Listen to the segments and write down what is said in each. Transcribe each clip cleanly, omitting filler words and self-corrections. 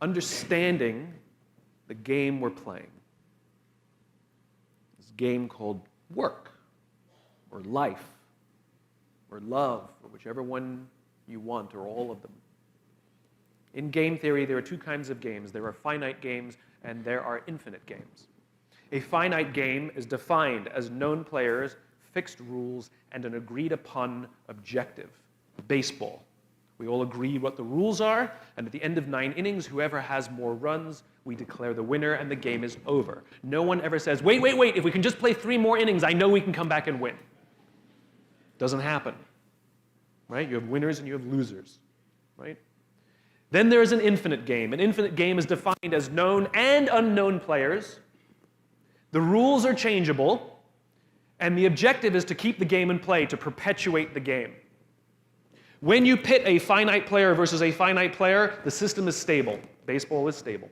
understanding the game we're playing. This game called work, or life, or love, or whichever one you want, or all of them. In game theory, there are two kinds of games. There are finite games, and there are infinite games. A finite game is defined as known players, fixed rules, and an agreed-upon objective. Baseball. We all agree what the rules are, and at the end of 9 innings, whoever has more runs, we declare the winner, and the game is over. No one ever says, wait, if we can just play 3 more innings, I know we can come back and win. Doesn't happen, right? You have winners and you have losers, right? Then there is an infinite game. An infinite game is defined as known and unknown players. The rules are changeable, and the objective is to keep the game in play, to perpetuate the game. When you pit a finite player versus a finite player, the system is stable. Baseball is stable.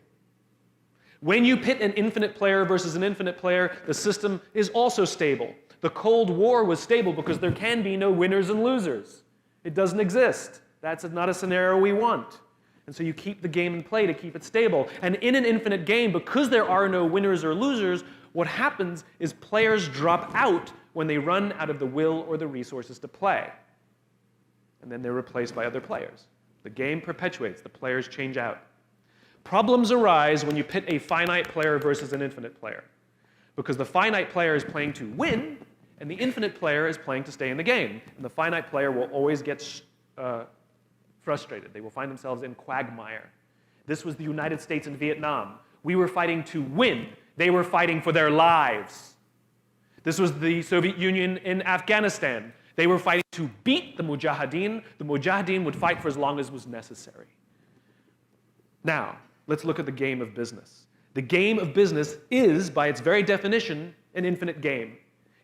When you pit an infinite player versus an infinite player, the system is also stable. The Cold War was stable because there can be no winners and losers. It doesn't exist. That's not a scenario we want. And so you keep the game in play to keep it stable. And in an infinite game, because there are no winners or losers, what happens is players drop out when they run out of the will or the resources to play. And then they're replaced by other players. The game perpetuates. The players change out. Problems arise when you pit a finite player versus an infinite player, because the finite player is playing to win, and the infinite player is playing to stay in the game. And the finite player will always get frustrated. They will find themselves in quagmire. This was the United States and Vietnam. We were fighting to win. They were fighting for their lives. This was the Soviet Union in Afghanistan. They were fighting to beat the Mujahideen. The Mujahideen would fight for as long as was necessary. Now, let's look at the game of business. The game of business is, by its very definition, an infinite game.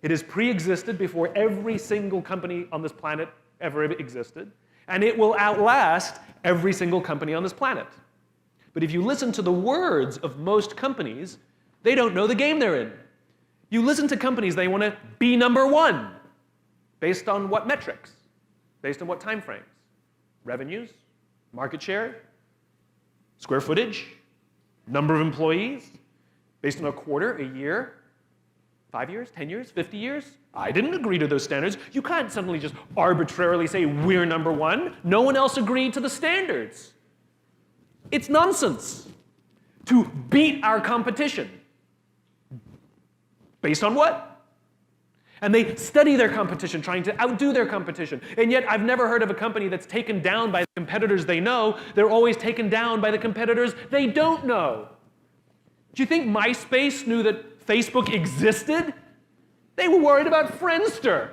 It has pre-existed before every single company on this planet ever existed, and it will outlast every single company on this planet. But if you listen to the words of most companies, they don't know the game they're in. You listen to companies, they want to be number one. Based on what metrics? Based on what time frames? Revenues? Market share? Square footage? Number of employees? Based on a quarter, a year? 5 years? 10 years? 50 years? I didn't agree to those standards. You can't suddenly just arbitrarily say we're number one. No one else agreed to the standards. It's nonsense to beat our competition. Based on what? And they study their competition, trying to outdo their competition. And yet, I've never heard of a company that's taken down by the competitors they know. They're always taken down by the competitors they don't know. Do you think MySpace knew that Facebook existed? They were worried about Friendster.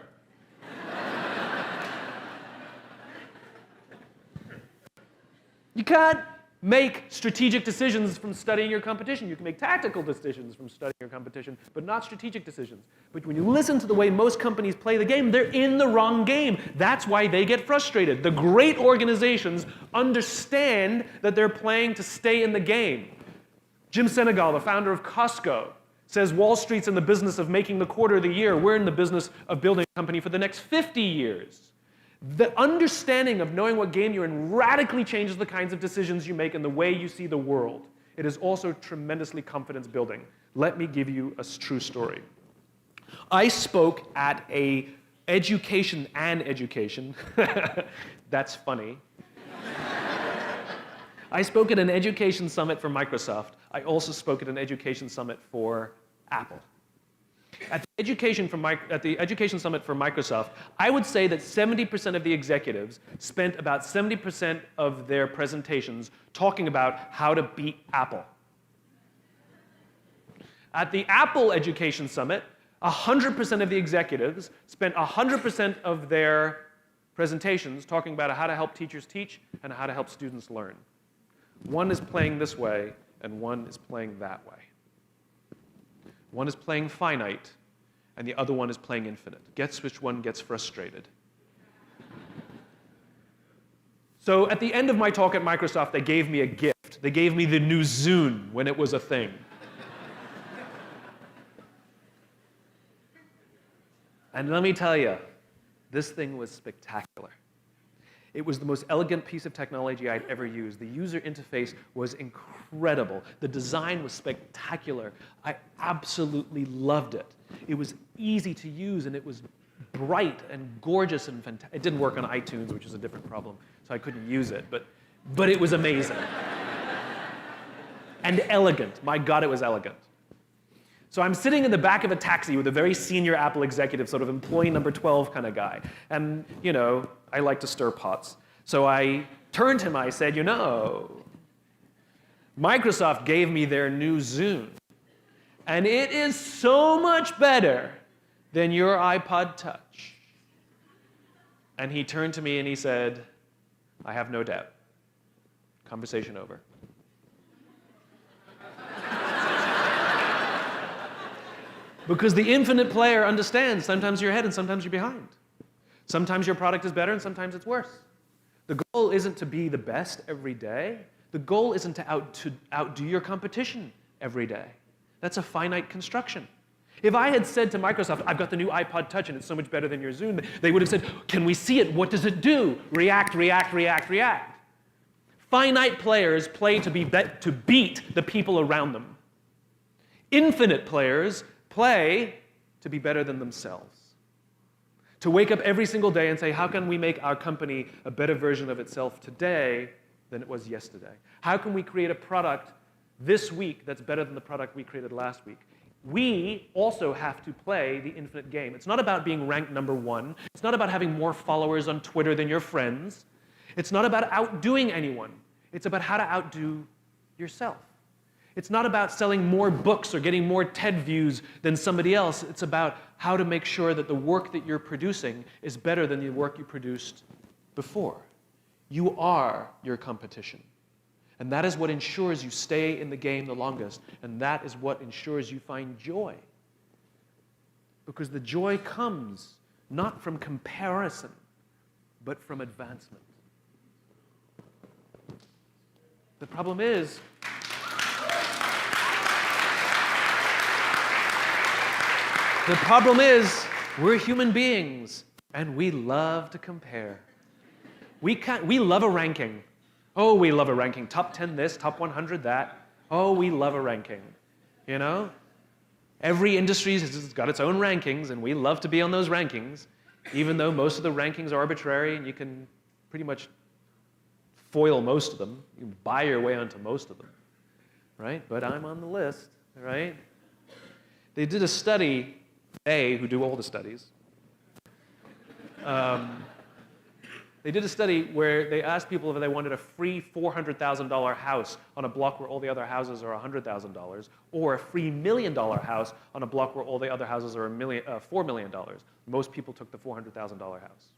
You can't make strategic decisions from studying your competition. You can make tactical decisions from studying your competition, but not strategic decisions. But when you listen to the way most companies play the game, they're in the wrong game. That's why they get frustrated. The great organizations understand that they're playing to stay in the game. Jim Senegal, the founder of Costco, says Wall Street's in the business of making the quarter of the year. We're in the business of building a company for the next 50 years. The understanding of knowing what game you're in radically changes the kinds of decisions you make and the way you see the world. It is also tremendously confidence building. Let me give you a true story. I spoke at a education, that's funny. I spoke at an education summit for Microsoft. I also spoke at an education summit for Apple. At the Education Summit for Microsoft, I would say that 70% of the executives spent about 70% of their presentations talking about how to beat Apple. At the Apple Education Summit, 100% of the executives spent 100% of their presentations talking about how to help teachers teach and how to help students learn. One is playing this way, and one is playing that way. One is playing finite, and the other one is playing infinite. Guess which one gets frustrated? So at the end of my talk at Microsoft, they gave me a gift. They gave me the new Zune when it was a thing. And let me tell you, this thing was spectacular. It was the most elegant piece of technology I'd ever used. The user interface was incredible. The design was spectacular. I absolutely loved it. It was easy to use, and it was bright and gorgeous and fantastic. It didn't work on iTunes, which is a different problem, so I couldn't use it, but it was amazing. And elegant. My God, it was elegant. So I'm sitting in the back of a taxi with a very senior Apple executive, sort of employee number 12 kind of guy. And, you know, I like to stir pots. So I turned to him, I said, you know, Microsoft gave me their new Zune. And it is so much better than your iPod Touch. And he turned to me and he said, I have no doubt. Conversation over. Because the infinite player understands sometimes you're ahead and sometimes you're behind. Sometimes your product is better and sometimes it's worse. The goal isn't to be the best every day. The goal isn't to outdo your competition every day. That's a finite construction. If I had said to Microsoft, I've got the new iPod Touch and it's so much better than your Zune, they would have said, can we see it? What does it do? React, react, react, react. Finite players play to beat the people around them. Infinite players play to be better than themselves. To wake up every single day and say, how can we make our company a better version of itself today than it was yesterday? How can we create a product this week that's better than the product we created last week? We also have to play the infinite game. It's not about being ranked number one. It's not about having more followers on Twitter than your friends. It's not about outdoing anyone. It's about how to outdo yourself. It's not about selling more books or getting more TED views than somebody else. It's about how to make sure that the work that you're producing is better than the work you produced before. You are your competition. And that is what ensures you stay in the game the longest. And that is what ensures you find joy. Because the joy comes not from comparison, but from advancement. The problem is, we're human beings, and we love to compare. We love a ranking. Oh, we love a ranking. Top 10 this, top 100 that. Oh, we love a ranking. You know? Every industry has got its own rankings, and we love to be on those rankings, even though most of the rankings are arbitrary, and you can pretty much foil most of them. You can buy your way onto most of them, right? But I'm on the list, right? They did a study, who do all the studies. They did a study where they asked people if they wanted a free $400,000 house on a block where all the other houses are $100,000, or a free $1 million house on a block where all the other houses are $4 million. Most people took the $400,000 house.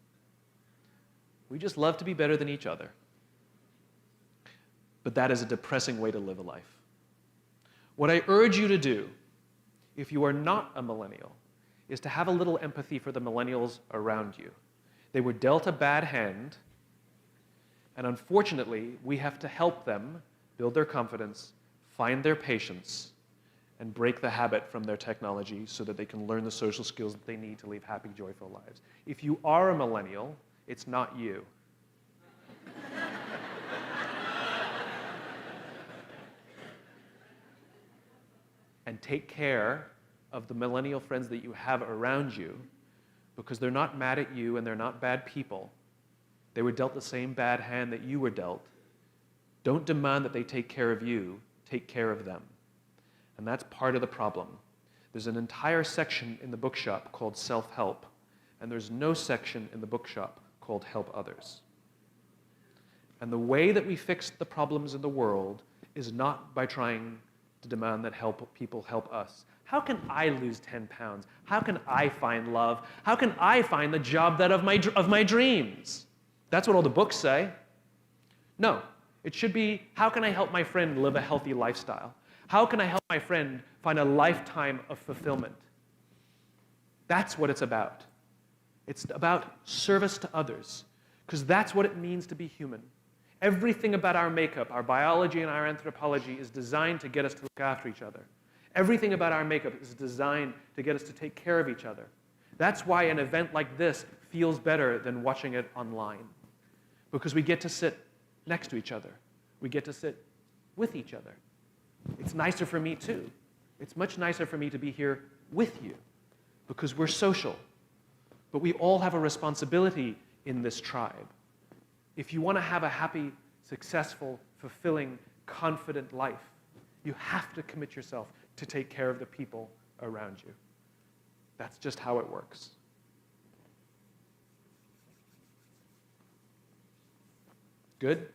We just love to be better than each other. But that is a depressing way to live a life. What I urge you to do, if you are not a millennial, is to have a little empathy for the millennials around you. They were dealt a bad hand, and unfortunately, we have to help them build their confidence, find their patience, and break the habit from their technology so that they can learn the social skills that they need to live happy, joyful lives. If you are a millennial, it's not you. And take care of the millennial friends that you have around you, because they're not mad at you and they're not bad people. They were dealt the same bad hand that you were dealt. Don't demand that they take care of you. Take care of them. And that's part of the problem. There's an entire section in the bookshop called self-help, and there's no section in the bookshop called help others. And the way that we fix the problems in the world is not by trying to demand that people help us. How can I lose 10 pounds? How can I find love? How can I find the job of my dreams? That's what all the books say. No, it should be, how can I help my friend live a healthy lifestyle? How can I help my friend find a lifetime of fulfillment? That's what it's about. It's about service to others, because that's what it means to be human. Everything about our makeup, our biology and our anthropology is designed to get us to look after each other. Everything about our makeup is designed to get us to take care of each other. That's why an event like this feels better than watching it online. because we get to sit next to each other. We get to sit with each other. It's nicer for me too. It's much nicer for me to be here with you because we're social. But we all have a responsibility in this tribe. If you want to have a happy, successful, fulfilling, confident life, you have to commit yourself to take care of the people around you. That's just how it works. Good?